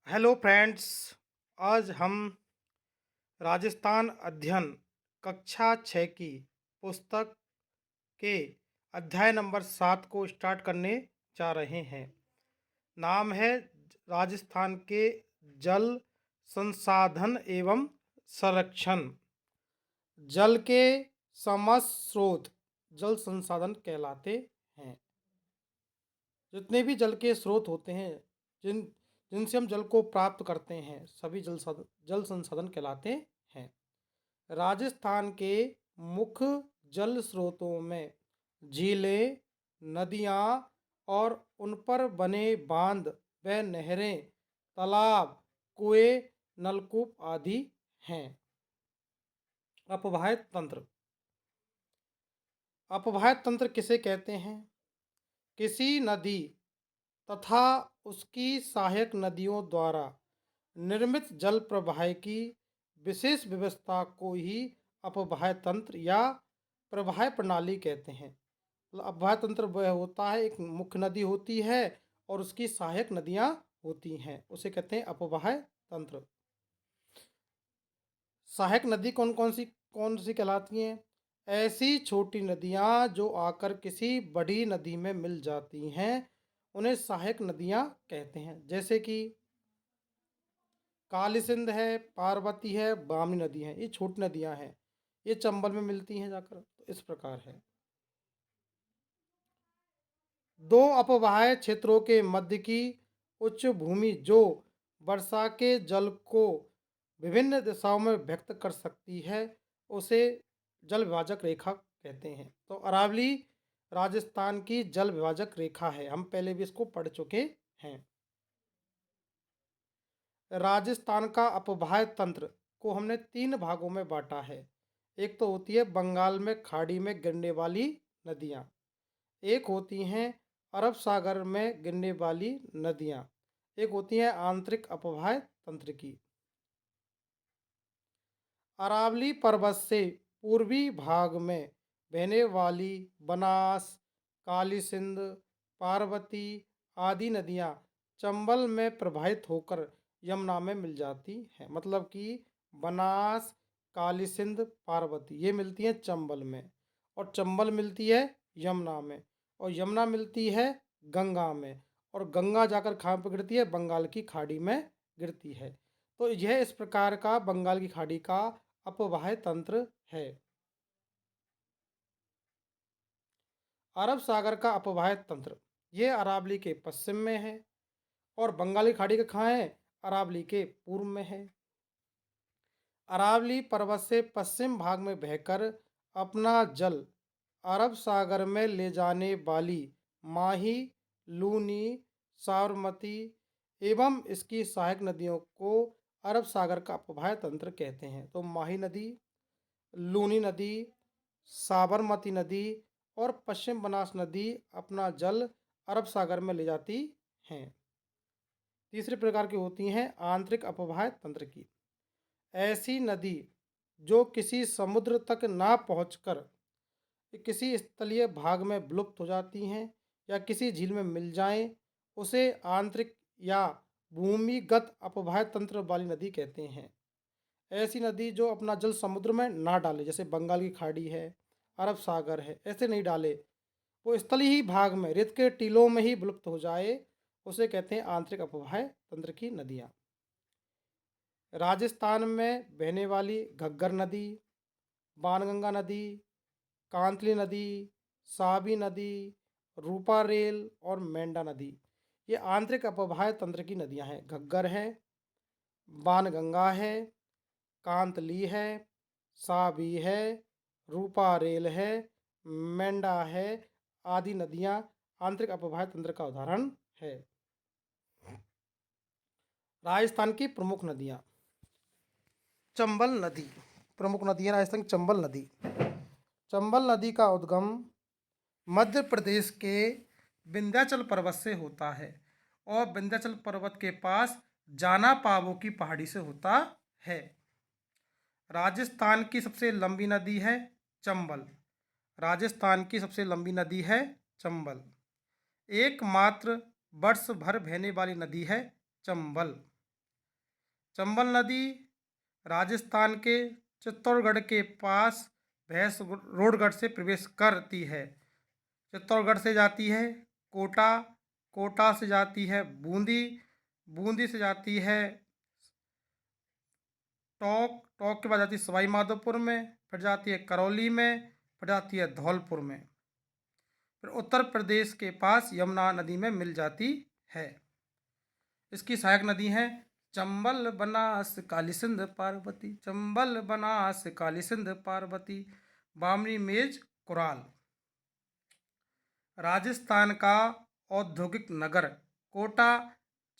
Hello friends. आज हम राजस्थान अध्ययन कक्षा 6 की पुस्तक के अध्याय नंबर 7 को स्टार्ट करने जा रहे हैं। नाम है राजस्थान के जल संसाधन एवं संरक्षण। जल के समस्त स्रोत जल संसाधन कहलाते हैं। जितने भी जल के स्रोत होते हैं, जिन जिनसे हम जल को प्राप्त करते हैं, सभी जल संसाधन कहलाते हैं। राजस्थान के मुख्य जल स्रोतों में झीलें, नदियाँ और उन पर बने बांध व नहरें, तालाब, कुएं, नलकूप आदि हैं। अपवाह्य तंत्र। अपवाह्य तंत्र किसे कहते हैं? किसी नदी तथा उसकी सहायक नदियों द्वारा निर्मित जल प्रवाह की विशेष व्यवस्था को ही अपवाह्य तंत्र या प्रवाह प्रणाली कहते हैं। मतलब अपवाह्य तंत्र वह होता है, एक मुख्य नदी होती है और उसकी सहायक नदियाँ होती हैं, उसे कहते हैं अपवाह्य तंत्र। सहायक नदी कौन सी कहलाती हैं? ऐसी छोटी नदियाँ जो आकर किसी बड़ी नदी में मिल जाती हैं, उन्हें सहायक नदियाँ कहते हैं। जैसे कि काली सिंध है, पार्वती है, बामनी नदी है, ये छोटी नदियाँ हैं, ये चंबल में मिलती हैं जाकर। तो इस प्रकार है। दो अपवाह्य क्षेत्रों के मध्य की उच्च भूमि जो वर्षा के जल को विभिन्न दिशाओं में व्यक्त कर सकती है, उसे जल विभाजक रेखा कहते हैं। तो अरावली राजस्थान की जल विभाजक रेखा है, हम पहले भी इसको पढ़ चुके हैं। राजस्थान का अपवाह्य तंत्र को हमने 3 भागों में बांटा है। एक तो होती है बंगाल में खाड़ी में गिरने वाली नदियाँ, एक होती हैं अरब सागर में गिरने वाली नदियाँ, एक होती हैं आंतरिक अपवाह्य तंत्र की। अरावली पर्वत से पूर्वी भाग में बहने वाली बनास, काली सिंध, पार्वती आदि नदियाँ चंबल में प्रवाहित होकर यमुना में मिल जाती हैं। मतलब कि बनास, काली सिंध, पार्वती ये मिलती हैं चंबल में, और चंबल मिलती है यमुना में, और यमुना मिलती है गंगा में, और गंगा जाकर कहाँ पर गिरती है? बंगाल की खाड़ी में गिरती है। तो यह इस प्रकार का बंगाल की खाड़ी का अपवाह्य तंत्र है। अरब सागर का अपवाह्य तंत्र ये अरावली के पश्चिम में है, और बंगाली खाड़ी का कहाँ है? अरावली के पूर्व में है। अरावली पर्वत से पश्चिम भाग में बहकर अपना जल अरब सागर में ले जाने वाली माही, लूनी, साबरमती एवं इसकी सहायक नदियों को अरब सागर का अपवाह्य तंत्र कहते हैं। तो माही नदी, लूनी नदी, साबरमती नदी और पश्चिम बनास नदी अपना जल अरब सागर में ले जाती हैं। तीसरे प्रकार की होती हैं आंतरिक अपवाह्य तंत्र की। ऐसी नदी जो किसी समुद्र तक ना पहुंचकर किसी स्थलीय भाग में विलुप्त हो जाती हैं या किसी झील में मिल जाएं, उसे आंतरिक या भूमिगत अपवाह्य तंत्र वाली नदी कहते हैं। ऐसी नदी जो अपना जल समुद्र में ना डाले, जैसे बंगाल की खाड़ी है, अरब सागर है, ऐसे नहीं डाले, वो स्थलीय ही भाग में रेत के टीलों में ही विलुप्त हो जाए, उसे कहते हैं आंतरिक अपवाह्य तंत्र की नदियाँ। राजस्थान में बहने वाली घग्गर नदी, बाणगंगा नदी, कांतली नदी, साबी नदी, रूपा रेल और मेंढा नदी ये आंतरिक अपवाह्य तंत्र की नदियाँ हैं। घग्गर है, बाणगंगा है, कांतली है, साबी है, रूपा रेल है, मेंढा है आदि नदियाँ आंतरिक अपवाह्य तंत्र का उदाहरण है। राजस्थान की प्रमुख नदियाँ। चंबल नदी प्रमुख नदी है राजस्थान की चंबल नदी। चंबल नदी का उद्गम मध्य प्रदेश के विंध्याचल पर्वत से होता है और विंध्याचल पर्वत के पास जाना पावो की पहाड़ी से होता है। राजस्थान की सबसे लंबी नदी है चंबल। राजस्थान की सबसे लंबी नदी है चंबल। एकमात्र वर्ष भर बहने वाली नदी है चंबल। चंबल नदी राजस्थान के चित्तौड़गढ़ के पास भैंसरोडगढ़ से प्रवेश करती है। चित्तौड़गढ़ से जाती है कोटा, कोटा से जाती है बूंदी, बूंदी से जाती है टोंक, टोंक के बाद जाती है सवाई माधोपुर में, फिर जाती है करौली में, फिर जाती है धौलपुर में, फिर उत्तर प्रदेश के पास यमुना नदी में मिल जाती है। इसकी सहायक नदी हैं चंबल बनास काली सिंध पार्वती, चंबल बनास काली सिंध पार्वती, बामनी मेज कुराल। राजस्थान का औद्योगिक नगर कोटा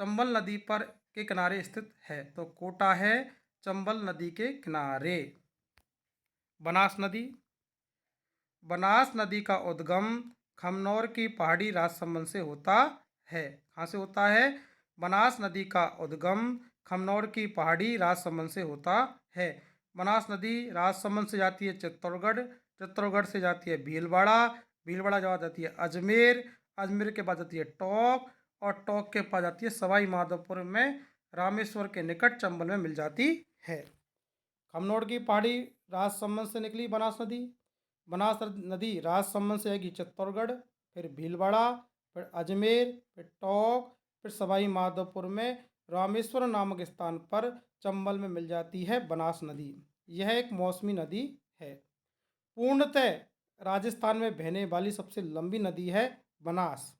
चंबल नदी पर के किनारे स्थित है। तो कोटा है चंबल नदी के किनारे। बनास नदी, बनास नदी का उद्गम खमनौर की पहाड़ी राजसमंद से होता है। कहाँ से होता है? बनास नदी का उद्गम खमनौर की पहाड़ी राजसमंद से होता है। बनास नदी राजसमंद से जाती है चित्तौड़गढ़, चित्तौड़गढ़ से जाती है भीलवाड़ा, भीलवाड़ा जाती है अजमेर, अजमेर के बाद जाती है टोंक, और टोंक के पास जाती है सवाई माधोपुर में, रामेश्वर के निकट चंबल में मिल जाती है। खमनौर की पहाड़ी राजसमंद से निकली बनास नदी, बनास नदी राजसमंद से आएगी चित्तौड़गढ़, फिर भीलवाड़ा, फिर अजमेर, फिर टोंक, फिर सवाई माधोपुर में रामेश्वर नामक स्थान पर चंबल में मिल जाती है बनास नदी। यह एक मौसमी नदी है। पूर्णतः राजस्थान में बहने वाली सबसे लंबी नदी है बनास।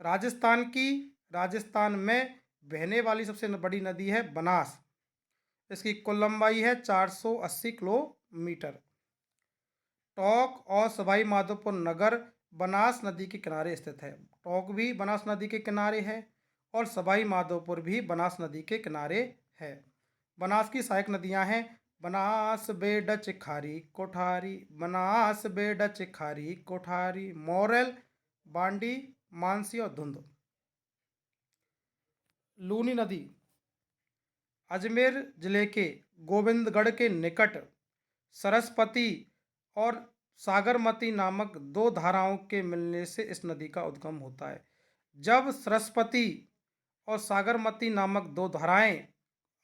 राजस्थान में बहने वाली सबसे बड़ी नदी है बनास। इसकी कुल लंबाई है 480 किलोमीटर। टोंक और सवाई माधोपुर नगर बनास नदी के किनारे स्थित है। टोंक भी बनास नदी के किनारे है और सवाई माधोपुर भी बनास नदी के किनारे है। बनास की सहायक नदियां हैं बनास, बेडच, खारी, कोठारी, बनास, बेडच, खारी, कोठारी, मोरेल, बांडी, मानसी और धुंध। लूनी नदी अजमेर जिले के गोविंदगढ़ के निकट सरस्वती और सागरमती नामक दो धाराओं के मिलने से इस नदी का उद्गम होता है। जब सरस्वती और सागरमती नामक दो धाराएं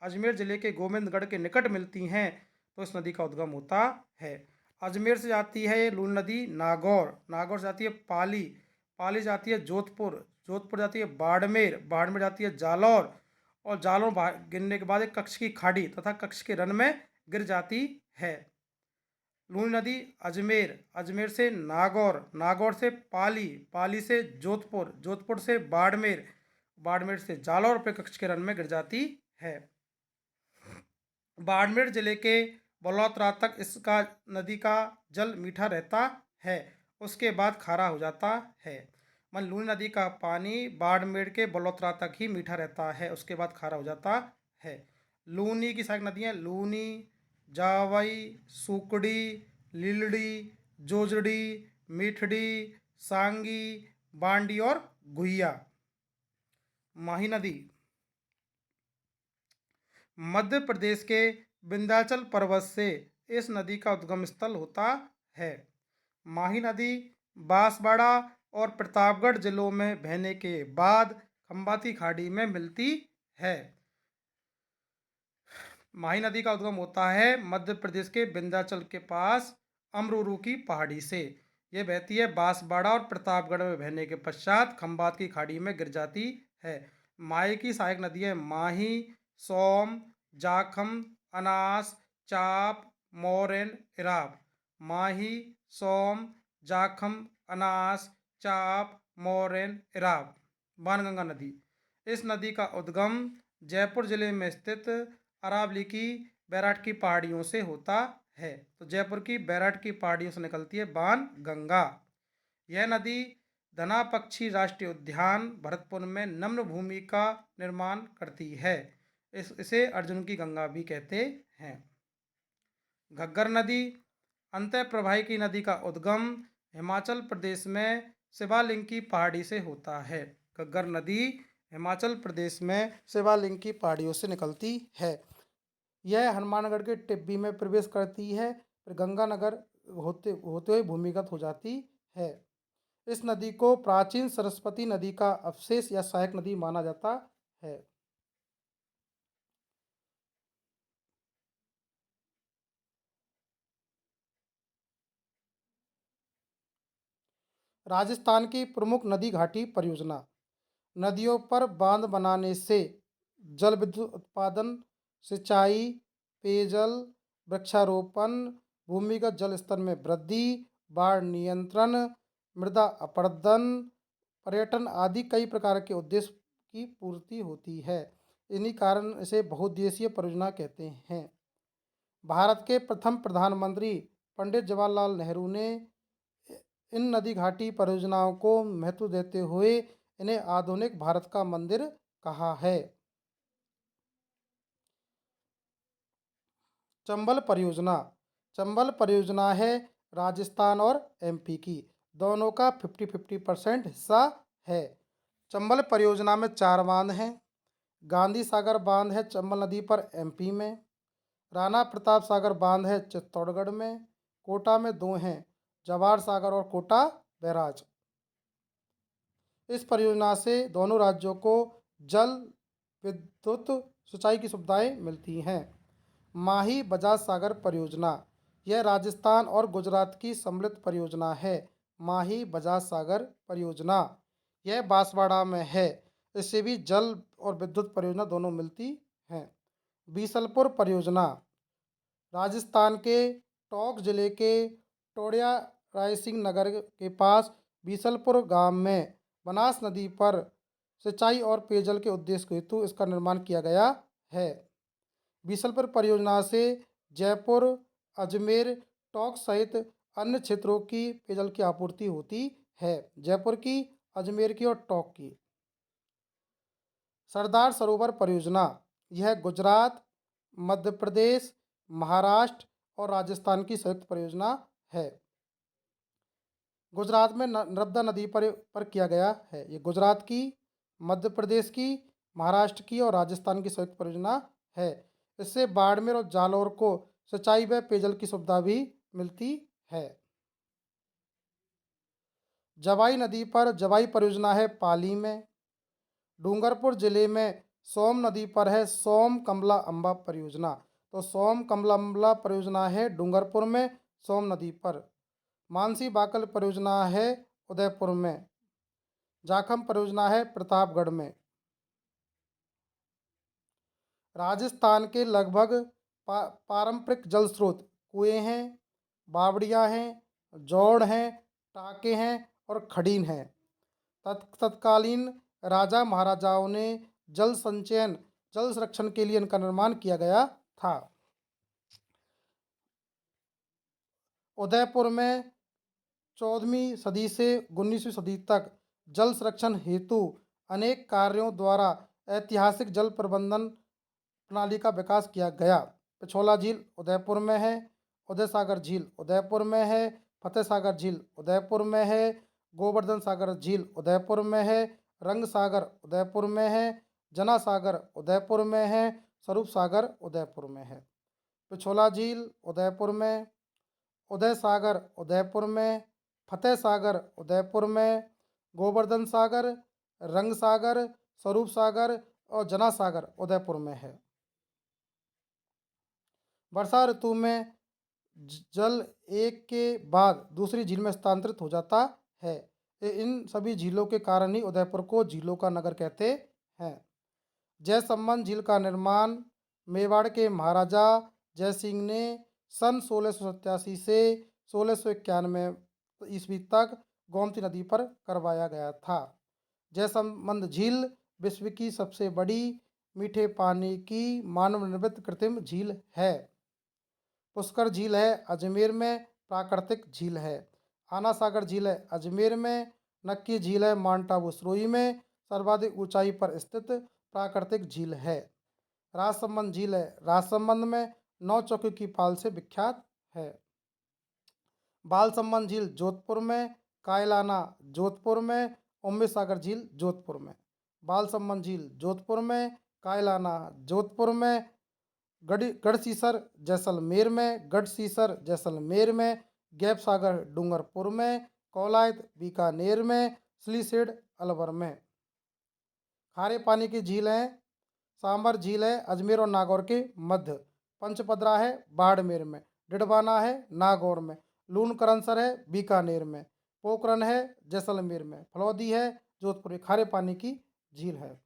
अजमेर जिले के गोविंदगढ़ के निकट मिलती हैं तो इस नदी का उद्गम होता है। अजमेर से जाती है ये लूनी नदी नागौर, नागौर से जाती है पाली, पाली जाती है जोधपुर, जोधपुर जाती है बाड़मेर, बाड़मेर जाती है जालौर, और जालौर गिरने के बाद एक कच्छ की खाड़ी तथा कच्छ के रन में गिर जाती है। लूनी नदी अजमेर, अजमेर से नागौर, नागौर से पाली, पाली से जोधपुर, जोधपुर से बाड़मेर, बाड़मेर से जालौर पे कच्छ के रन में गिर जाती है। बाड़मेर जिले के बलौतरा तक इसका नदी का जल मीठा रहता है, उसके बाद खारा हो जाता है। लूनी नदी का पानी बाड़मेर के बलौतरा तक ही मीठा रहता है, उसके बाद खारा हो जाता है। लूनी की सहायक नदियाँ लूनी, जावई, सुकड़ी, लीलड़ी, जोजड़ी, मीठड़ी, सांगी, बांडी और गुहिया। माही नदी मध्य प्रदेश के विंध्याचल पर्वत से इस नदी का उद्गम स्थल होता है। माही नदी बांसवाड़ा और प्रतापगढ़ जिलों में बहने के बाद खंबाती खाड़ी में मिलती है। माही नदी का उद्गम होता है मध्य प्रदेश के विंध्याचल के पास अमरूरू की पहाड़ी से। यह बहती है बांसवाड़ा और प्रतापगढ़ में बहने के पश्चात खंबात की खाड़ी में गिर जाती है। माही की सहायक नदी है माही, सोम, जाखम, अनास, चाप, मोरेन, इराब। माही, सोम, जाखम, अनास, चाप, मोरेन, इराब। बाणगंगा नदी, इस नदी का उद्गम जयपुर जिले में स्थित अरावली की बैराट की पहाड़ियों से होता है। तो जयपुर की बैराट की पहाड़ियों से निकलती है बाणगंगा। यह नदी धना पक्षी राष्ट्रीय उद्यान भरतपुर में नम्र भूमि का निर्माण करती है। इसे अर्जुन की गंगा भी कहते हैं। घग्गर नदी अंतः प्रवाही नदी का उद्गम हिमाचल प्रदेश में शिवालिंग की पहाड़ी से होता है। घग्गर नदी हिमाचल प्रदेश में शिवालिंग की पहाड़ियों से निकलती है। यह हनुमानगढ़ के टिब्बी में प्रवेश करती है, फिर गंगानगर होते होते हुए भूमिगत हो जाती है। इस नदी को प्राचीन सरस्वती नदी का अवशेष या सहायक नदी माना जाता है। राजस्थान की प्रमुख नदी घाटी परियोजना। नदियों पर बांध बनाने से जल विद्युत उत्पादन, सिंचाई, पेयजल, वृक्षारोपण, भूमिगत जल स्तर में वृद्धि, बाढ़ नियंत्रण, मृदा अपरदन, पर्यटन आदि कई प्रकार के उद्देश्य की पूर्ति होती है। इन्हीं कारण इसे बहुउद्देशीय परियोजना कहते हैं। भारत के प्रथम प्रधानमंत्री पंडित जवाहरलाल नेहरू ने इन नदी घाटी परियोजनाओं को महत्व देते हुए इन्हें आधुनिक भारत का मंदिर कहा है। चंबल परियोजना। चंबल परियोजना है राजस्थान और एमपी की दोनों का 50-50% हिस्सा है। चंबल परियोजना में 4 बांध हैं। गांधी सागर बांध है चंबल नदी पर एमपी में। राणा प्रताप सागर बांध है चित्तौड़गढ़ में। कोटा में 2 हैं, जवाहर सागर और कोटा बैराज। इस परियोजना से दोनों राज्यों को जल, विद्युत, सिंचाई की सुविधाएं मिलती हैं। माही बजाज सागर परियोजना। यह राजस्थान और गुजरात की सम्मिलित परियोजना है। माही बजाज सागर परियोजना यह बांसवाड़ा में है। इससे भी जल और विद्युत परियोजना दोनों मिलती हैं। बीसलपुर परियोजना राजस्थान के टोंक जिले के टोडिया रायसिंह नगर के पास बीसलपुर गांव में बनास नदी पर सिंचाई और पेयजल के उद्देश्य हेतु इसका निर्माण किया गया है। बीसलपुर परियोजना से जयपुर, अजमेर, टोंक सहित अन्य क्षेत्रों की पेयजल की आपूर्ति होती है। जयपुर की, अजमेर की और टोंक की। सरदार सरोवर परियोजना यह गुजरात, मध्य प्रदेश, महाराष्ट्र और राजस्थान की संयुक्त परियोजना है। गुजरात में नर्मदा नदी पर किया गया है। ये गुजरात की, मध्य प्रदेश की, महाराष्ट्र की और राजस्थान की संयुक्त परियोजना है। इससे बाड़मेर और जालौर को सिंचाई व पेयजल की सुविधा भी मिलती है। जवाई नदी पर जवाई परियोजना है पाली में। डूंगरपुर जिले में सोम नदी पर है सोम कमला अम्बा परियोजना। तो सोम कमला अम्बा परियोजना है डूंगरपुर में सोम नदी पर। मानसी बाकल परियोजना है उदयपुर में। जाखम परियोजना है प्रतापगढ़ में। राजस्थान के लगभग पारंपरिक जल स्रोत कुएं हैं, बावड़ियाँ हैं, जौड़ हैं, टाके हैं और खड़ीन हैं। तत्कालीन राजा महाराजाओं ने जल संचयन, जल संरक्षण के लिए इनका निर्माण किया गया था। उदयपुर में 14वीं सदी से 19वीं सदी तक जल संरक्षण हेतु अनेक कार्यों द्वारा ऐतिहासिक जल प्रबंधन प्रणाली का विकास किया गया। पिछोला झील उदयपुर में है। उदय सागर झील उदयपुर में है। फतेह सागर झील उदयपुर में है। गोवर्धन सागर झील उदयपुर में है। रंग सागर उदयपुर में है। जना सागर उदयपुर में है। स्वरूप सागर उदयपुर में है। पिछोला झील उदयपुर में, उदय सागर उदयपुर में, फतेह सागर उदयपुर में, गोवर्धन सागर, रंग सागर, स्वरूप सागर और जना सागर उदयपुर में है। वर्षा ऋतु में जल एक के बाद दूसरी झील में स्थानांतरित हो जाता है। इन सभी झीलों के कारण ही उदयपुर को झीलों का नगर कहते हैं। जयसंबंध झील का निर्माण मेवाड़ के महाराजा जयसिंह ने सन 1687 से 1691 ईस्वी तक गोमती नदी पर करवाया गया था। जयसंबंध झील विश्व की सबसे बड़ी मीठे पानी की मानव निर्मित कृत्रिम झील है। पुष्कर झील है अजमेर में, प्राकृतिक झील है। आना सागर झील है अजमेर में। नक्की झील है माउंट आबू सिरोही में, सर्वाधिक ऊंचाई पर स्थित प्राकृतिक झील है। राजसमंद झील है राजसमंद में, 9 चौकी की पाल से विख्यात है। बालसमंद झील जोधपुर में, कायलाना जोधपुर में, उम्मेद सागर झील जोधपुर में। बालसमंद झील जोधपुर में, कायलाना जोधपुर में, गढ़सीसर जैसलमेर में, गढ़सीसर जैसलमेर में, गैप सागर डूंगरपुर में, कौलायत बीकानेर में, सिलीसेड अलवर में। खारे पानी की झील है सांबर झील है अजमेर और नागौर के मध्य। पंचपदरा है बाड़मेर में। डिडवाना है नागौर में। लून करनसर है बीकानेर में। पोखरण है जैसलमेर में, फलौदी है जोधपुर, ये खारे पानी की झील है।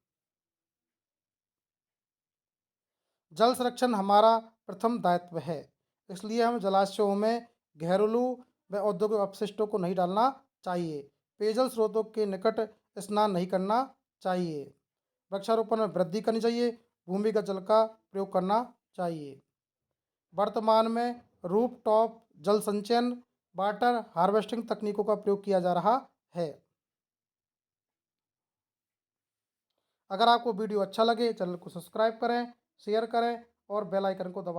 जल संरक्षण हमारा प्रथम दायित्व है, इसलिए हम जलाशयों में घरेलू व औद्योगिक अपशिष्टों को नहीं डालना चाहिए। पेयजल स्रोतों के निकट स्नान नहीं करना चाहिए। वृक्षारोपण में वृद्धि करनी चाहिए। भूमिगत जल का प्रयोग करना चाहिए। वर्तमान में रूफटॉप जल संचयन, वाटर हार्वेस्टिंग तकनीकों का प्रयोग किया जा रहा है। अगर आपको वीडियो अच्छा लगे, चैनल को सब्सक्राइब करें, शेयर करें और बेल आइकन को दबाएं।